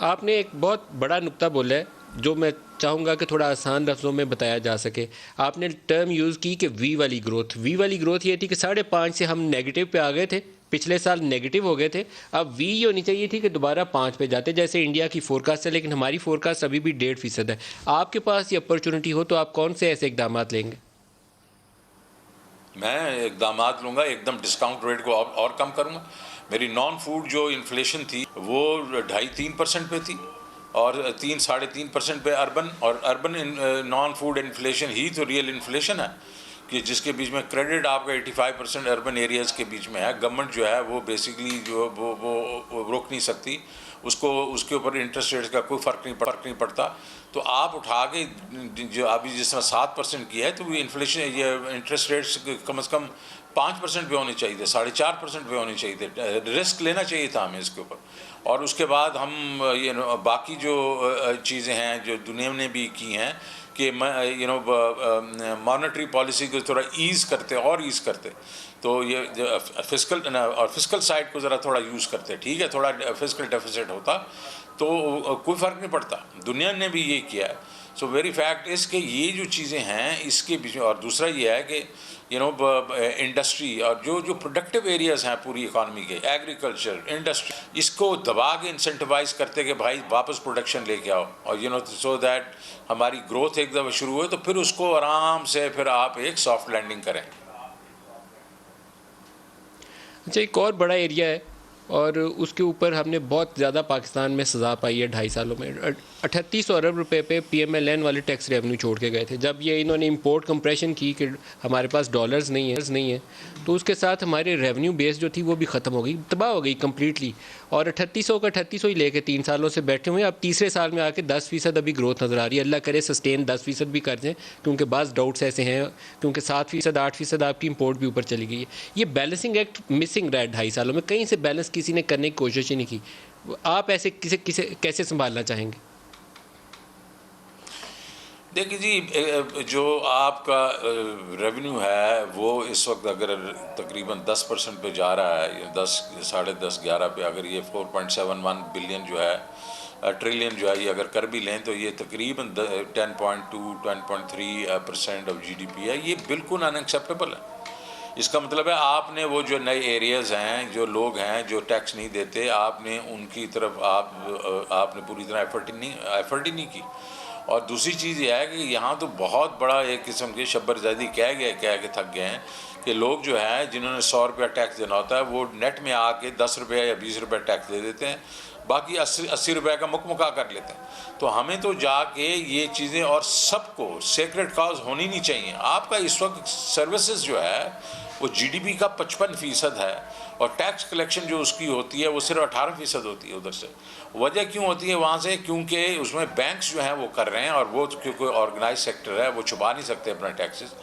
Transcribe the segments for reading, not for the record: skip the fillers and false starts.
آپ نے ایک بہت بڑا نقطہ بولا ہے جو میں چاہوں گا کہ تھوڑا آسان لفظوں میں بتایا جا سکے. آپ نے ٹرم یوز کی کہ وی والی گروتھ. وی والی گروتھ یہ تھی کہ 5.5 سے ہم نیگیٹو پہ آ گئے تھے, پچھلے سال نیگیٹو ہو گئے تھے. اب وی یہ ہونی چاہیے تھی کہ دوبارہ 5 پہ جاتے, جیسے انڈیا کی فورکاسٹ ہے, لیکن ہماری فورکاسٹ ابھی بھی 1.5% ہے. آپ کے پاس یہ اپرچونٹی ہو تو آپ کون سے ایسے اقدامات لیں گے؟ میں اقدامات لوں گا, ایک دم ڈسکاؤنٹ ریٹ کو اور کم کروں گا. میری نان فوڈ جو انفلیشن تھی وہ 2.5-3% پہ تھی, اور 3-3.5% پہ اربن. اور اربن نان فوڈ انفلیشن ہی تو ریئل انفلیشن ہے, کہ جس کے بیچ میں کریڈٹ آپ کا 85% اربن ایریاز کے بیچ میں ہے. گورنمنٹ جو ہے وہ بیسیکلی جو وہ روک نہیں سکتی اس کو, اس کے اوپر انٹرسٹ ریٹ کا کوئی فرق نہیں پڑتا. تو آپ اٹھا کے جو ابھی جس طرح 7% کیا ہے, تو وہ انفلیشن یہ انٹرسٹ ریٹس کم از کم 5% پہ ہونے چاہیے تھے, 4.5% پہ ہونے چاہیے تھے. رسک لینا چاہیے تھا ہمیں اس کے اوپر. اور اس کے بعد ہم باقی جو چیزیں ہیں جو دنیا نے بھی کی ہیں کہ مانیٹری پالیسی کو تھوڑا ایز کرتے, تو یہ فسکل سائڈ کو ذرا تھوڑا یوز کرتے, ٹھیک ہے, تھوڑا فسکل ڈیفیسٹ ہوتا تو کوئی فرق نہیں پڑتا. دنیا نے بھی یہ کیا ہے. سو ویری فیکٹ اس کہ یہ جو چیزیں ہیں اس کے بیچ میں, اور دوسرا یہ ہے کہ انڈسٹری اور جو پروڈکٹیو ایریاز ہیں پوری اکانومی کے, ایگریکلچر, انڈسٹری, اس کو دبا کے انسینٹیوائز کرتے کہ بھائی واپس پروڈکشن لے کے آؤ, اور سو دیٹ ہماری گروتھ ایک دفعہ شروع ہوئے تو پھر اس کو آرام سے پھر آپ ایک سافٹ لینڈنگ کریں. اچھا, ایک اور بڑا ایریا ہے اور اس کے اوپر ہم نے بہت زیادہ پاکستان میں سزا پائی ہے 2.5 سالوں میں. 3800 ارب روپے پہ پی ایم ایل این والے ٹیکس ریونیو چھوڑ کے گئے تھے. جب یہ انہوں نے امپورٹ کمپریشن کی کہ ہمارے پاس ڈالرز نہیں ہیں, تو اس کے ساتھ ہمارے ریونیو بیس جو تھی وہ بھی ختم ہو گئی, تباہ ہو گئی کمپلیٹلی. اور 3800 کا 3800 ہی لے کے 3 سالوں سے بیٹھے ہوئے ہیں. اب تیسرے سال میں آ کے 10% ابھی گروتھ نظر آ رہی ہے. اللہ کرے سسٹین 10% بھی کر دیں, کیونکہ بعض ڈاؤٹس ایسے ہیں, کیونکہ 7%, 8% آپ کی امپورٹ بھی اوپر چلی گئی ہے. یہ بیلنسنگ ایکٹ مسنگ رہا ہے 2.5 سالوں میں, کہیں سے بیلنس کسی نے کرنے کی کوشش ہی نہیں کی. آپ ایسے کیسے سنبھالنا چاہیں گے؟ دیکھیے جی, جو آپ کا ریونیو ہے وہ اس وقت اگر تقریباً 10% پہ جا رہا ہے, 10, 10.5, 11 پہ, اگر یہ 4.71 بلین جو ہے ٹریلین جو ہے یہ اگر کر بھی لیں تو یہ تقریباً 10.2, 10.3% آف جی ڈی پی ہے. یہ بالکل ان ایکسیپٹیبل ہے. اس کا مطلب ہے آپ نے وہ جو نئے ایریاز ہیں, جو لوگ ہیں جو ٹیکس نہیں دیتے, آپ نے ان کی طرف آپ نے پوری طرح ایفرٹ ہی نہیں کی. اور دوسری چیز یہ ہے کہ یہاں تو بہت بڑا ایک قسم کی شبر زیدی کہہ کے تھک گئے ہیں کہ لوگ جو ہیں جنہوں نے 100 روپیہ ٹیکس دینا ہوتا ہے وہ نیٹ میں آ کے 10 روپیہ یا 20 روپیہ ٹیکس دے دیتے ہیں, باقی 80 روپے کا مکمکا کر لیتے ہیں. تو ہمیں تو جا کے یہ چیزیں, اور سب کو سیکرٹ کاز ہونی نہیں چاہیے. آپ کا اس وقت سروسز جو ہے وہ جی ڈی پی کا 55% ہے, اور ٹیکس کلیکشن جو اس کی ہوتی ہے وہ صرف 18% ہوتی ہے ادھر سے. وجہ کیوں ہوتی ہے وہاں سے؟ کیونکہ اس میں بینکس جو ہیں وہ کر رہے ہیں, اور وہ کیونکہ آرگنائز سیکٹر ہے وہ چھپا نہیں سکتے اپنا ٹیکسز.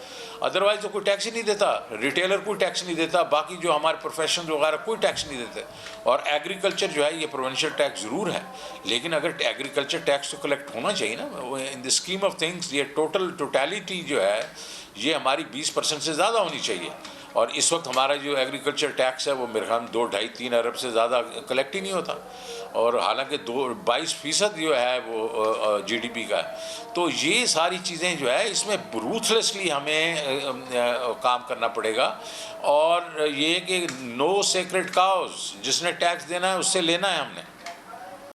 ادروائز تو کوئی ٹیکس ہی نہیں دیتا, ریٹیلر کوئی ٹیکس نہیں دیتا, باقی جو ہمارے پروفیشنل وغیرہ کوئی ٹیکس نہیں دیتے. اور ایگریکلچر جو ہے یہ پروونشل ٹیکس ضرور ہے, لیکن اگر ایگریکلچر ٹیکس تو کلیکٹ ہونا چاہیے نا. ان دی اسکیم آف تھنگس یہ ٹوٹیلٹی جو ہے یہ ہماری 20% سے زیادہ ہونی چاہیے. اور اس وقت ہمارا جو ایگریکلچر ٹیکس ہے وہ میرے خیال 2, 2.5, 3 ارب سے زیادہ کلیکٹ ہی نہیں ہوتا, اور حالانکہ 22% جو ہے وہ جی ڈی پی کا ہے. تو یہ ساری چیزیں جو ہے اس میں روتھلیسلی ہمیں کام کرنا پڑے گا. اور یہ کہ نو سیکرٹ کاؤز, جس نے ٹیکس دینا ہے اس سے لینا ہے ہم نے.